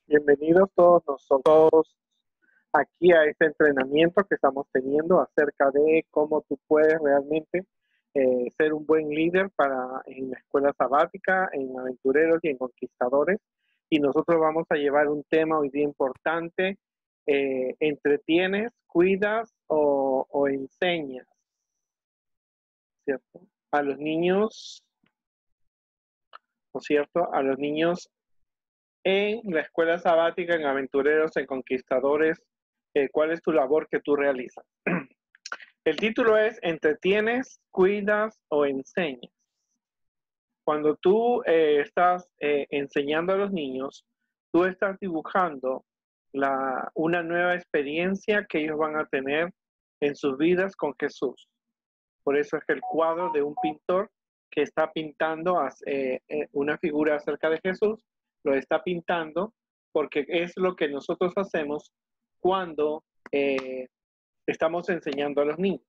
Bienvenidos todos nosotros aquí a este entrenamiento que estamos teniendo acerca de cómo tú puedes realmente ser un buen líder en la escuela sabática, en aventureros y en conquistadores. Y nosotros vamos a llevar un tema hoy día importante: ¿entretienes, cuidas o enseñas? ¿Cierto? A los niños, ¿no es cierto? A los niños en la escuela sabática, en aventureros, en conquistadores, ¿cuál es tu labor que tú realizas? El título es ¿entretienes, cuidas o enseñas? Cuando tú estás enseñando a los niños, tú estás dibujando una nueva experiencia que ellos van a tener en sus vidas con Jesús. Por eso es que el cuadro de un pintor que está pintando una figura acerca de Jesús, lo está pintando porque es lo que nosotros hacemos cuando estamos enseñando a los niños.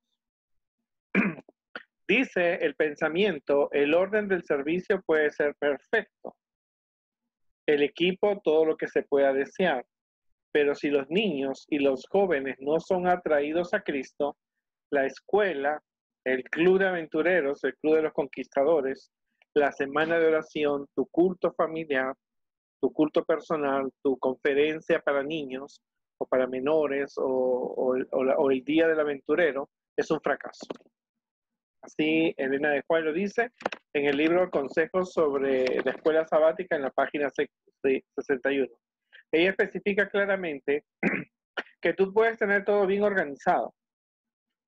Dice el pensamiento: el orden del servicio puede ser perfecto, el equipo todo lo que se pueda desear, pero si los niños y los jóvenes no son atraídos a Cristo, la escuela, el club de aventureros, el club de los conquistadores, la semana de oración, tu culto familiar, tu culto personal, tu conferencia para niños o para menores o el día del aventurero, es un fracaso. Así Elena de Juárez lo dice en el libro Consejos sobre la escuela sabática, en la página 61. Ella especifica claramente que tú puedes tener todo bien organizado.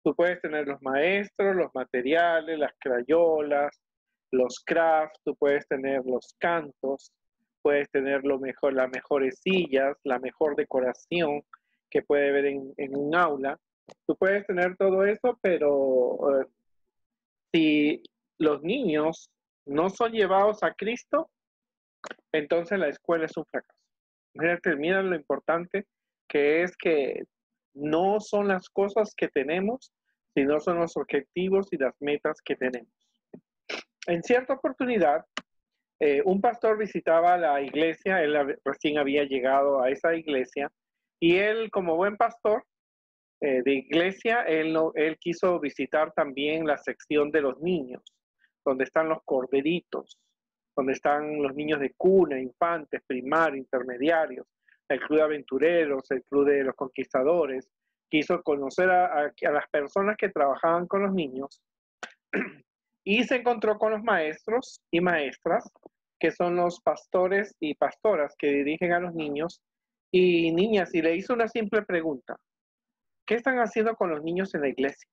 Tú puedes tener los maestros, los materiales, las crayolas, los crafts, tú puedes tener los cantos, puedes tener las mejores sillas, la mejor decoración que puede haber en un aula. Tú puedes tener todo eso, pero si los niños no son llevados a Cristo, entonces la escuela es un fracaso. Mira lo importante que es que no son las cosas que tenemos, sino son los objetivos y las metas que tenemos. En cierta oportunidad, un pastor visitaba la iglesia, él recién había llegado a esa iglesia, y él, como buen pastor de iglesia, él quiso visitar también la sección de los niños, donde están los corderitos, donde están los niños de cuna, infantes, primarios, intermediarios, el club de aventureros, el club de los conquistadores. Quiso conocer a las personas que trabajaban con los niños y se encontró con los maestros y maestras, que son los pastores y pastoras que dirigen a los niños y niñas, y le hizo una simple pregunta: ¿qué están haciendo con los niños en la iglesia?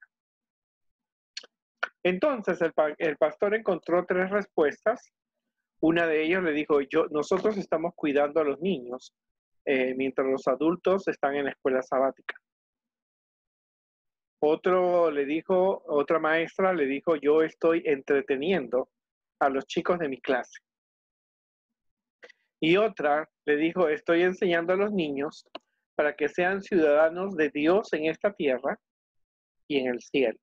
Entonces el pastor encontró tres respuestas. Una de ellas le dijo: nosotros estamos cuidando a los niños mientras los adultos están en la escuela sabática. Otra maestra le dijo: yo estoy entreteniendo a los chicos de mi clase. Y otra le dijo: estoy enseñando a los niños para que sean ciudadanos de Dios en esta tierra y en el cielo.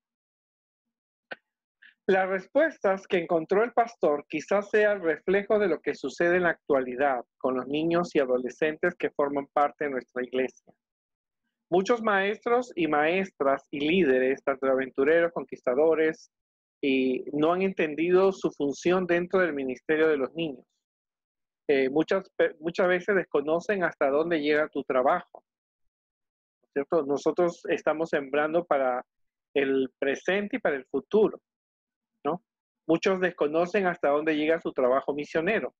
Las respuestas que encontró el pastor quizás sea el reflejo de lo que sucede en la actualidad con los niños y adolescentes que forman parte de nuestra iglesia. Muchos maestros y maestras y líderes, tanto de aventureros, conquistadores, y no han entendido su función dentro del ministerio de los niños. Muchas veces desconocen hasta dónde llega tu trabajo, ¿cierto? Nosotros estamos sembrando para el presente y para el futuro, ¿no? Muchos desconocen hasta dónde llega su trabajo misionero.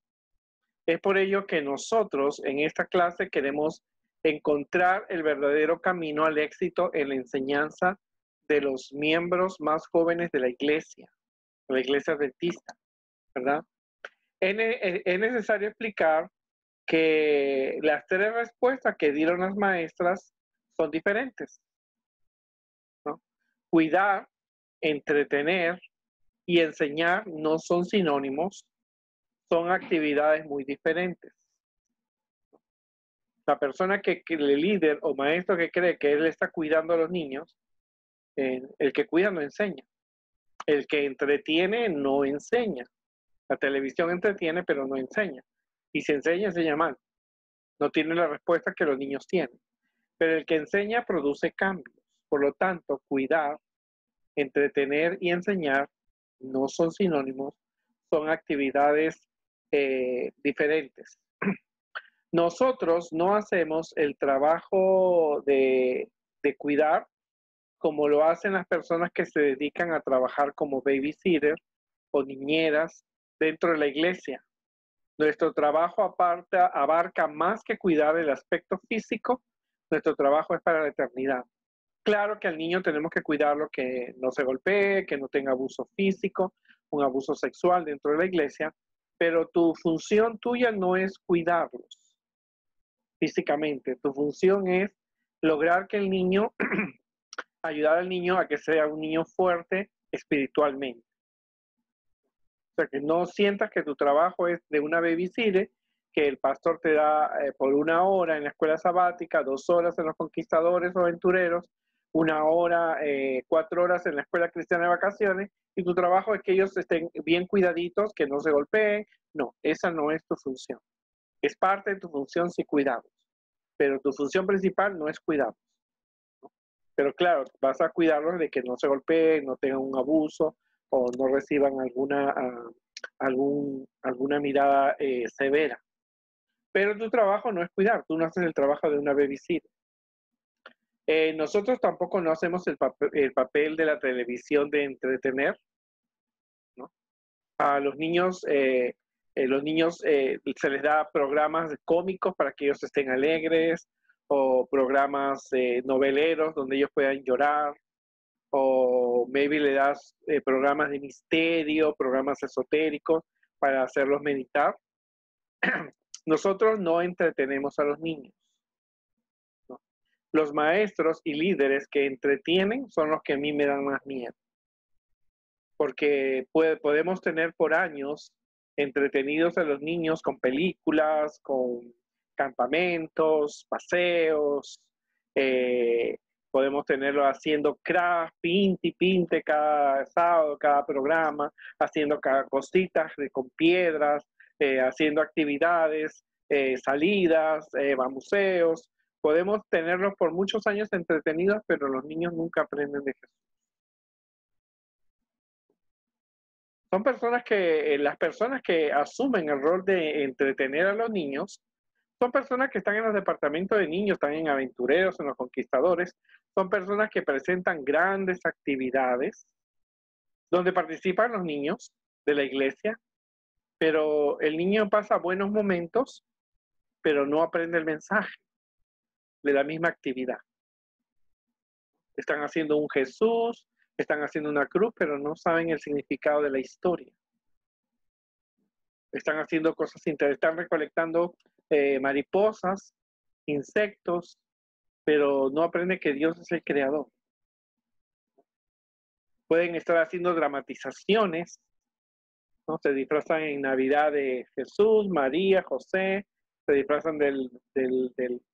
Es por ello que nosotros en esta clase queremos encontrar el verdadero camino al éxito en la enseñanza de los miembros más jóvenes de la iglesia adventista, ¿verdad? Es necesario explicar que las tres respuestas que dieron las maestras son diferentes, ¿no? Cuidar, entretener y enseñar no son sinónimos, son actividades muy diferentes. La persona el líder o maestro que cree que él está cuidando a los niños, el que cuida no enseña. El que entretiene no enseña. La televisión entretiene, pero no enseña. Y si enseña, enseña mal. no tiene la respuesta que los niños tienen. Pero el que enseña produce cambios. Por lo tanto, cuidar, entretener y enseñar no son sinónimos, son actividades diferentes. Nosotros no hacemos el trabajo de cuidar como lo hacen las personas que se dedican a trabajar como babysitter o niñeras dentro de la iglesia. Nuestro trabajo abarca más que cuidar el aspecto físico, nuestro trabajo es para la eternidad. Claro que al niño tenemos que cuidarlo, que no se golpee, que no tenga abuso físico, un abuso sexual dentro de la iglesia, pero tu función tuya no es cuidarlos físicamente, tu función es lograr que el niño, ayudar al niño a que sea un niño fuerte espiritualmente. O sea, que no sientas que tu trabajo es de una babysitter, que el pastor te da por 1 hora en la escuela sabática, 2 horas en los conquistadores o aventureros, 1 hora, 4 horas en la escuela cristiana de vacaciones, y tu trabajo es que ellos estén bien cuidaditos, que no se golpeen. No, esa no es tu función. Es parte de tu función si cuidamos, pero tu función principal no es cuidarlos. Pero claro, vas a cuidarlos de que no se golpeen, no tengan un abuso o no reciban alguna mirada severa. Pero tu trabajo no es cuidar, tú no haces el trabajo de una babysitter. Nosotros tampoco no hacemos el papel de la televisión de entretener, ¿no? A los niños se les da programas cómicos para que ellos estén alegres, o programas noveleros donde ellos puedan llorar, o maybe le das programas de misterio, programas esotéricos para hacerlos meditar. Nosotros no entretenemos a los niños, ¿no? Los maestros y líderes que entretienen son los que a mí me dan más miedo, porque podemos tener por años entretenidos a los niños con películas, con campamentos, paseos, eh, podemos tenerlo haciendo craft, pinte y pinte cada sábado, cada programa, haciendo cositas con piedras, haciendo actividades, salidas, a museos. Podemos tenerlos por muchos años entretenidos, pero los niños nunca aprenden de Jesús. Son las personas que asumen el rol de entretener a los niños, son personas que están en los departamentos de niños, están en aventureros, en los conquistadores, son personas que presentan grandes actividades donde participan los niños de la iglesia, pero el niño pasa buenos momentos, pero no aprende el mensaje de la misma actividad. Están haciendo un Jesús, están haciendo una cruz, pero no saben el significado de la historia. Están haciendo cosas interesantes, están recolectando mariposas, insectos, pero no aprenden que Dios es el creador. Pueden estar haciendo dramatizaciones, ¿no? Se disfrazan en Navidad de Jesús, María, José, se disfrazan de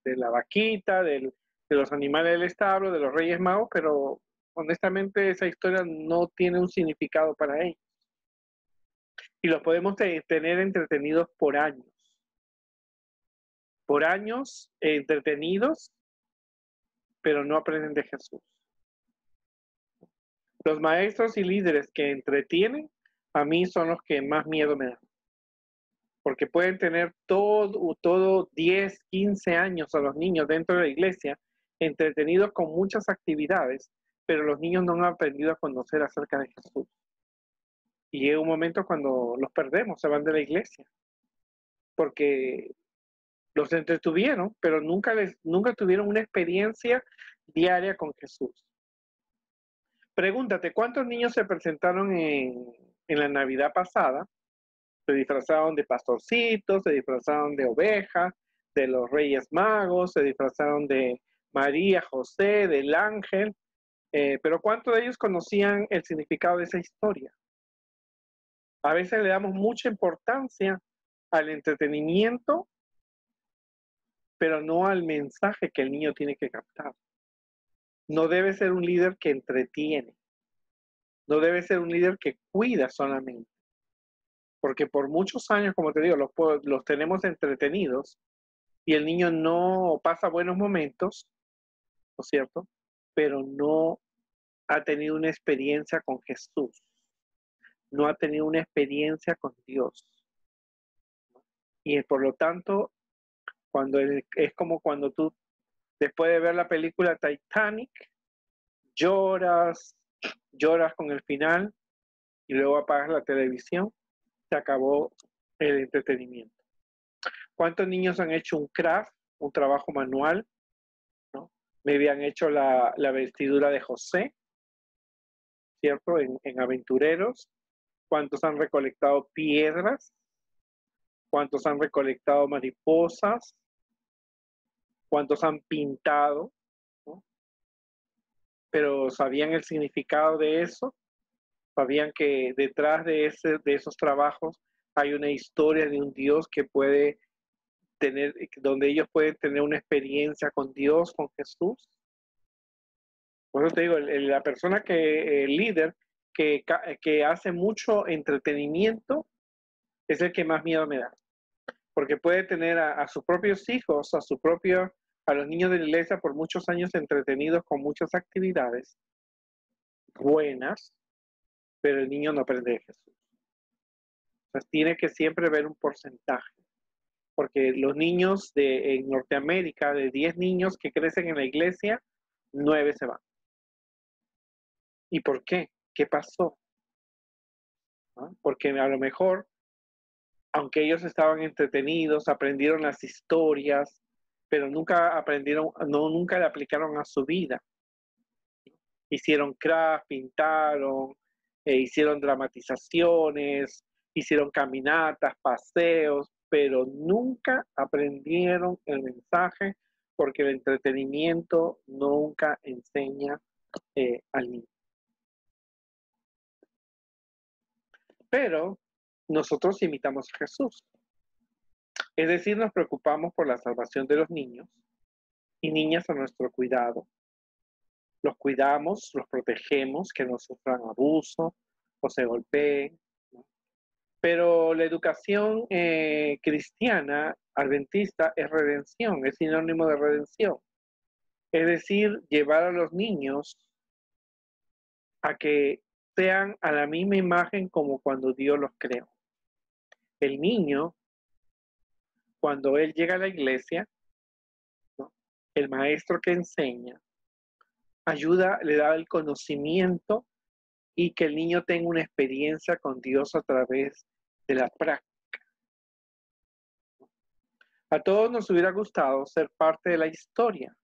la vaquita, de los animales del establo, de los Reyes Magos, pero honestamente esa historia no tiene un significado para ellos. Y los podemos tener entretenidos por años. Por años entretenidos, pero no aprenden de Jesús. Los maestros y líderes que entretienen, a mí son los que más miedo me dan. Porque pueden tener todo 10, 15 años a los niños dentro de la iglesia, entretenidos con muchas actividades, pero los niños no han aprendido a conocer acerca de Jesús. Y llega un momento cuando los perdemos, se van de la iglesia. Porque los entretuvieron, pero nunca tuvieron una experiencia diaria con Jesús. Pregúntate, ¿cuántos niños se presentaron en la Navidad pasada? Se disfrazaron de pastorcitos, se disfrazaron de ovejas, de los Reyes Magos, se disfrazaron de María, José, del ángel, pero ¿cuántos de ellos conocían el significado de esa historia? A veces le damos mucha importancia al entretenimiento, pero no al mensaje que el niño tiene que captar. No debe ser un líder que entretiene, no debe ser un líder que cuida solamente, porque por muchos años, como te digo, los tenemos entretenidos, y el niño no pasa buenos momentos, ¿no es cierto? Pero no ha tenido una experiencia con Jesús, no ha tenido una experiencia con Dios. Y por lo tanto, es como cuando tú, después de ver la película Titanic, lloras, lloras con el final y luego apagas la televisión, se acabó el entretenimiento. ¿Cuántos niños han hecho un craft, un trabajo manual? ¿No? Me habían hecho la vestidura de José, ¿cierto? En Aventureros. ¿Cuántos han recolectado piedras? ¿Cuántos han recolectado mariposas? ¿Cuántos han pintado? ¿No? Pero ¿sabían el significado de eso? ¿Sabían que detrás de esos trabajos hay una historia de un Dios que puede tener, donde ellos pueden tener una experiencia con Dios, con Jesús? Por eso te digo, la persona el líder que hace mucho entretenimiento es el que más miedo me da. Porque puede tener a sus propios hijos, a los niños de la iglesia por muchos años entretenidos con muchas actividades buenas, pero el niño no aprende de Jesús. O sea, tiene que siempre ver un porcentaje. Porque los niños en Norteamérica, de 10 niños que crecen en la iglesia, 9 se van. ¿Y por qué? ¿Qué pasó? ¿No? Porque a lo mejor, aunque ellos estaban entretenidos, aprendieron las historias, pero nunca nunca le aplicaron a su vida. Hicieron craft, pintaron, hicieron dramatizaciones, hicieron caminatas, paseos, pero nunca aprendieron el mensaje porque el entretenimiento nunca enseña al niño. Pero nosotros imitamos a Jesús. Es decir, nos preocupamos por la salvación de los niños y niñas a nuestro cuidado. Los cuidamos, los protegemos, que no sufran abuso o se golpeen, ¿no? Pero la educación cristiana adventista es redención, es sinónimo de redención. Es decir, llevar a los niños a que sean a la misma imagen como cuando Dios los creó. El niño, cuando él llega a la iglesia, ¿no? El maestro que enseña, ayuda, le da el conocimiento y que el niño tenga una experiencia con Dios a través de la práctica. A todos nos hubiera gustado ser parte de la historia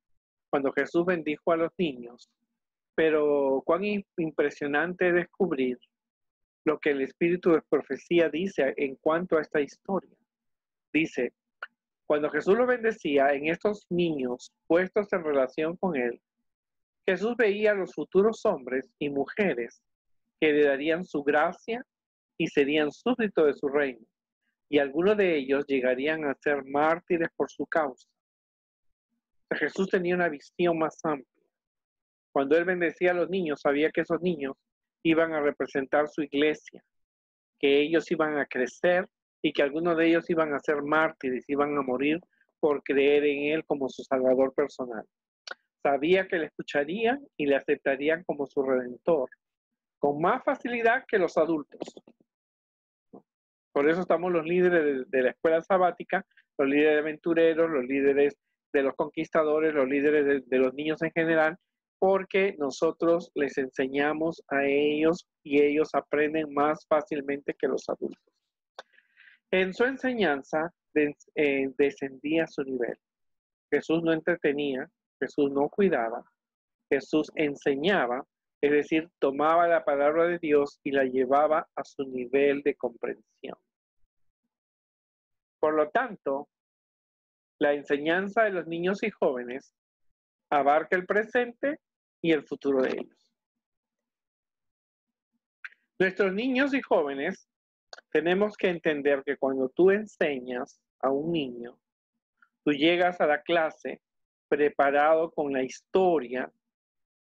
cuando Jesús bendijo a los niños, pero cuán impresionante descubrir lo que el espíritu de profecía dice en cuanto a esta historia. Dice, cuando Jesús los bendecía en estos niños puestos en relación con él, Jesús veía a los futuros hombres y mujeres que le darían su gracia y serían súbditos de su reino, y algunos de ellos llegarían a ser mártires por su causa. O sea, Jesús tenía una visión más amplia. Cuando él bendecía a los niños, sabía que esos niños iban a representar su iglesia, que ellos iban a crecer y que algunos de ellos iban a ser mártires, iban a morir por creer en él como su salvador personal. Sabía que le escucharían y le aceptarían como su redentor, con más facilidad que los adultos. Por eso estamos los líderes de la escuela sabática, los líderes de aventureros, los líderes de los conquistadores, los líderes de los niños en general, porque nosotros les enseñamos a ellos y ellos aprenden más fácilmente que los adultos. En su enseñanza descendía a su nivel. Jesús no entretenía, Jesús no cuidaba, Jesús enseñaba, es decir, tomaba la palabra de Dios y la llevaba a su nivel de comprensión. Por lo tanto, la enseñanza de los niños y jóvenes abarca el presente y el futuro de ellos. Nuestros niños y jóvenes tenemos que entender que cuando tú enseñas a un niño, tú llegas a la clase preparado con la historia,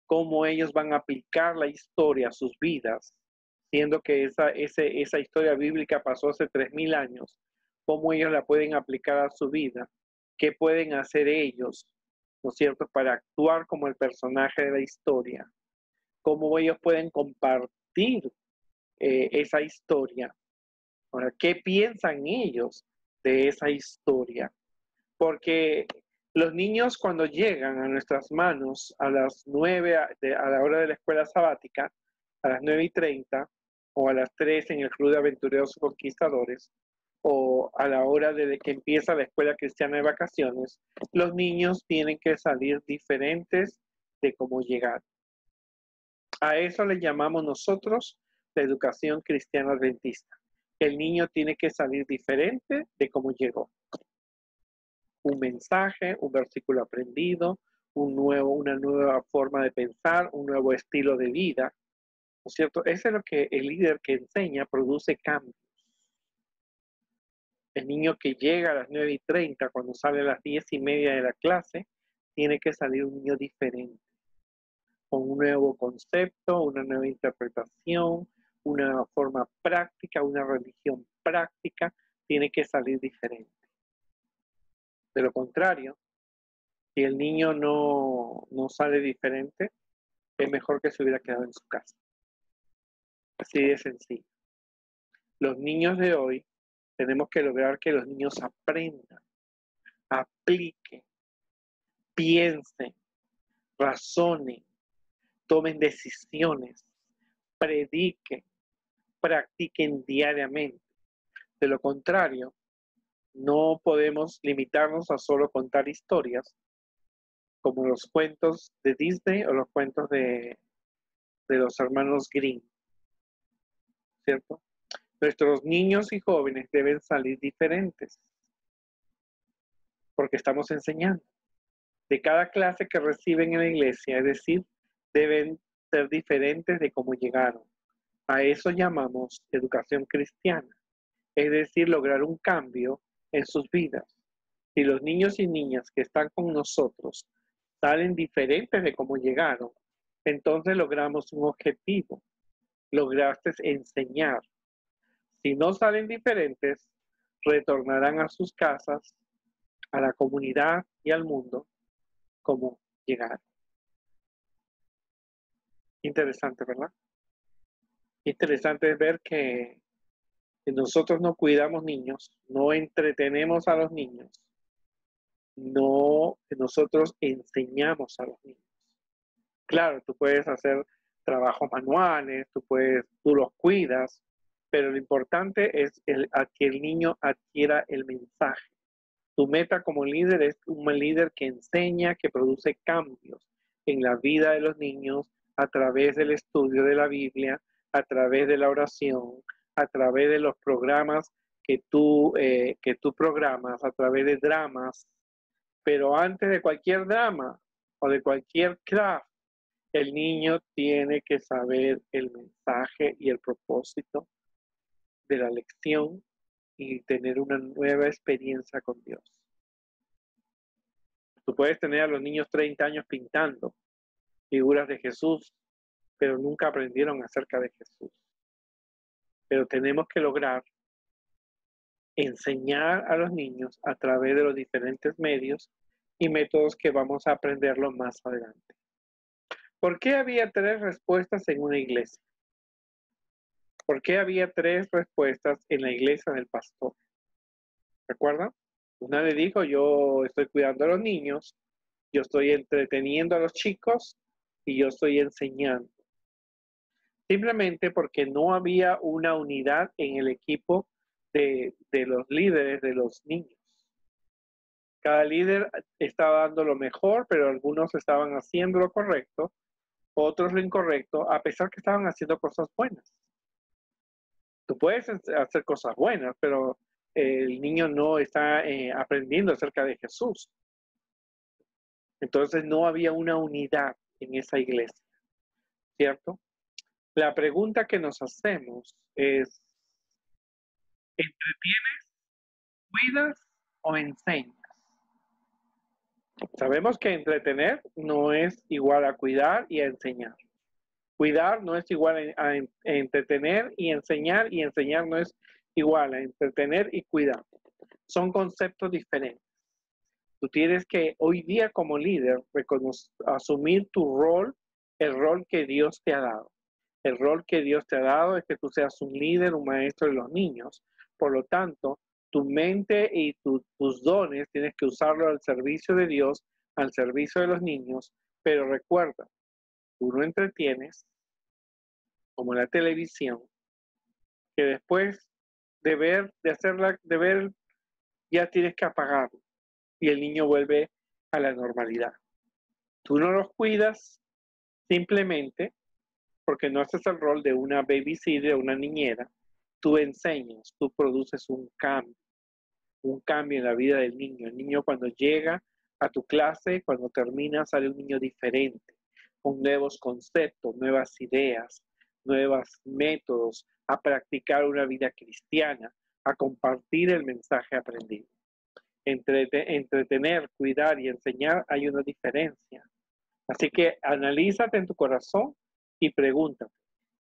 cómo ellos van a aplicar la historia a sus vidas, siendo que esa historia bíblica pasó hace 3000 años, cómo ellos la pueden aplicar a su vida. qué pueden hacer ellos, ¿no es cierto?, para actuar como el personaje de la historia, cómo ellos pueden compartir esa historia. Ahora, ¿qué piensan ellos de esa historia? Porque los niños cuando llegan a nuestras manos a las 9, a la hora de la escuela sabática, a las 9:30, o a las 3 en el Club de Aventureros Conquistadores, o a la hora de que empieza la escuela cristiana de vacaciones, los niños tienen que salir diferentes de cómo llegar. A eso le llamamos nosotros la educación cristiana adventista. El niño tiene que salir diferente de cómo llegó. Un mensaje, un versículo aprendido, una nueva forma de pensar, un nuevo estilo de vida, ¿no es cierto? Eso es lo que el líder que enseña produce cambios. El niño que llega a las 9:30, cuando sale a las 10:30 de la clase, tiene que salir un niño diferente, con un nuevo concepto, una nueva interpretación, una forma práctica, una religión práctica, tiene que salir diferente. De lo contrario, si el niño no sale diferente, es mejor que se hubiera quedado en su casa. Así de sencillo. Los niños de hoy, tenemos que lograr que los niños aprendan, apliquen, piensen, razonen, tomen decisiones, prediquen, practiquen diariamente. De lo contrario, no podemos limitarnos a solo contar historias como los cuentos de Disney o los cuentos de los hermanos Grimm, ¿cierto? Nuestros niños y jóvenes deben salir diferentes porque estamos enseñando. De cada clase que reciben en la iglesia, es decir, deben ser diferentes de cómo llegaron. A eso llamamos educación cristiana, es decir, lograr un cambio en sus vidas. Si los niños y niñas que están con nosotros salen diferentes de cómo llegaron, entonces logramos un objetivo. Lograste enseñar. Si no salen diferentes, retornarán a sus casas, a la comunidad y al mundo como llegaron. Interesante, ¿verdad? Interesante es ver que nosotros no cuidamos niños, no entretenemos a los niños, no, nosotros enseñamos a los niños. Claro, tú puedes hacer trabajos manuales, tú los cuidas, pero lo importante es que el niño adquiera el mensaje. Tu meta como líder es un líder que enseña, que produce cambios en la vida de los niños a través del estudio de la Biblia, a través de la oración, a través de los programas que tú programas, a través de dramas. Pero antes de cualquier drama o de cualquier craft, el niño tiene que saber el mensaje y el propósito de la lección y tener una nueva experiencia con Dios. Tú puedes tener a los niños 30 años pintando figuras de Jesús, pero nunca aprendieron acerca de Jesús. Pero tenemos que lograr enseñar a los niños a través de los diferentes medios y métodos que vamos a aprenderlo más adelante. ¿Por qué había 3 respuestas en una iglesia? ¿Por qué había 3 respuestas en la iglesia del pastor? ¿Recuerdan? Una le dijo, yo estoy cuidando a los niños, yo estoy entreteniendo a los chicos y yo estoy enseñando. Simplemente porque no había una unidad en el equipo de los líderes de los niños. Cada líder estaba dando lo mejor, pero algunos estaban haciendo lo correcto, otros lo incorrecto, a pesar que estaban haciendo cosas buenas. Tú puedes hacer cosas buenas, pero el niño no está aprendiendo acerca de Jesús. Entonces no había una unidad en esa iglesia, ¿cierto? La pregunta que nos hacemos es, ¿entretienes, cuidas o enseñas? Sabemos que entretener no es igual a cuidar y a enseñar. Cuidar no es igual a entretener y enseñar no es igual a entretener y cuidar. Son conceptos diferentes. Tú tienes que hoy día como líder asumir tu rol, el rol que Dios te ha dado. El rol que Dios te ha dado es que tú seas un líder, un maestro de los niños. Por lo tanto, tu mente y tus dones tienes que usarlo al servicio de Dios, al servicio de los niños. Pero recuerda, tú no entretienes como la televisión, que después de ver, ya tienes que apagarlo y el niño vuelve a la normalidad. Tú no los cuidas simplemente porque no haces el rol de una babysitter, de una niñera. Tú enseñas, tú produces un cambio en la vida del niño. El niño cuando llega a tu clase, cuando termina, sale un niño diferente, con nuevos conceptos, nuevas ideas, nuevos métodos, a practicar una vida cristiana, a compartir el mensaje aprendido. Entre entretener, cuidar y enseñar hay una diferencia. Así que analízate en tu corazón y pregúntate,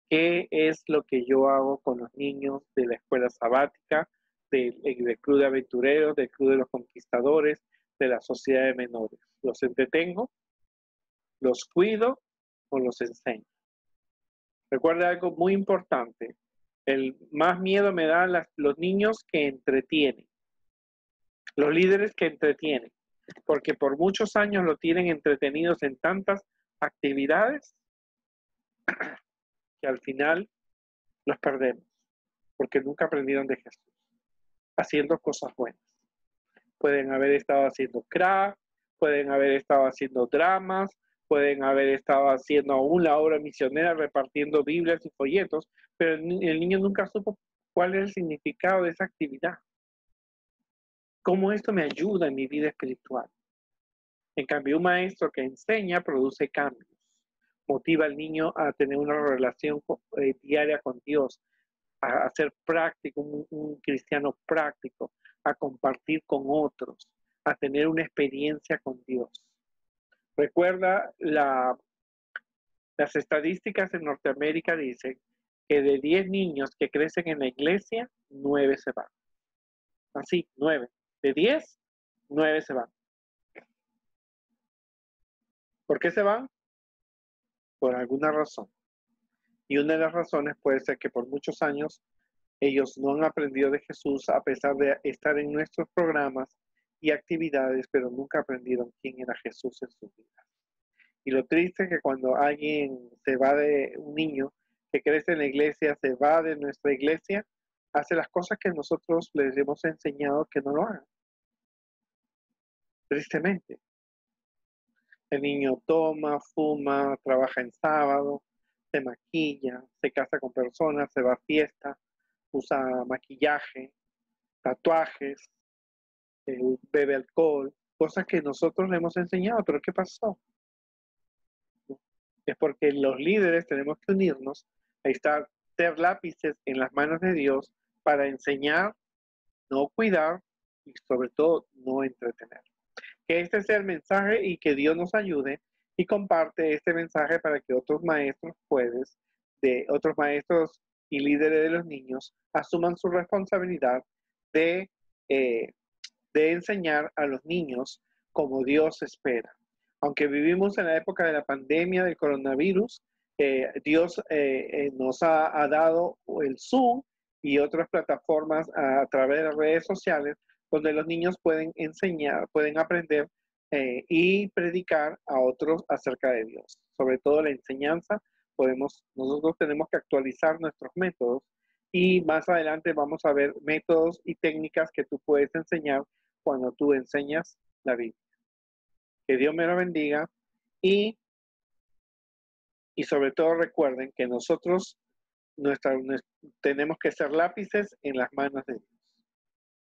¿qué es lo que yo hago con los niños de la escuela sabática, del Club de Aventureros, del Club de los Conquistadores, de la Sociedad de Menores? ¿Los entretengo? ¿Los cuido o los enseño? Recuerda algo muy importante. El más miedo me dan los niños que entretienen, los líderes que entretienen, porque por muchos años lo tienen entretenidos en tantas actividades que al final los perdemos, porque nunca aprendieron de Jesús, haciendo cosas buenas. Pueden haber estado haciendo craft, pueden haber estado haciendo dramas, pueden haber estado haciendo aún la obra misionera, repartiendo Biblias y folletos, pero el niño nunca supo cuál es el significado de esa actividad. ¿Cómo esto me ayuda en mi vida espiritual? En cambio, un maestro que enseña produce cambios, motiva al niño a tener una relación diaria con Dios, a ser práctico, un cristiano práctico, a compartir con otros, a tener una experiencia con Dios. Recuerda, las estadísticas en Norteamérica dicen que de 10 niños que crecen en la iglesia, 9 se van. Así, 9. De 10, 9 se van. ¿Por qué se van? Por alguna razón. Y una de las razones puede ser que por muchos años ellos no han aprendido de Jesús a pesar de estar en nuestros programas y actividades, pero nunca aprendieron quién era Jesús en su vida. Y lo triste es que cuando alguien se va de un niño que crece en la iglesia, se va de nuestra iglesia, hace las cosas que nosotros les hemos enseñado que no lo hagan. Tristemente. El niño toma, fuma, trabaja en sábado, se maquilla, se casa con personas, se va a fiesta, usa maquillaje, tatuajes, bebe alcohol, cosas que nosotros le hemos enseñado, pero ¿qué pasó? Es porque los líderes tenemos que unirnos a ser lápices en las manos de Dios para enseñar, no cuidar y sobre todo no entretener. Que este sea el mensaje y que Dios nos ayude y comparte este mensaje para que otros maestros otros maestros y líderes de los niños asuman su responsabilidad de enseñar a los niños como Dios espera. Aunque vivimos en la época de la pandemia del coronavirus, Dios nos ha dado el Zoom y otras plataformas a través de las redes sociales donde los niños pueden enseñar, pueden aprender y predicar a otros acerca de Dios. Sobre todo la enseñanza, nosotros tenemos que actualizar nuestros métodos y más adelante vamos a ver métodos y técnicas que tú puedes enseñar cuando tú enseñas la Biblia. Que Dios me lo bendiga y sobre todo recuerden que nosotros tenemos que ser lápices en las manos de Dios.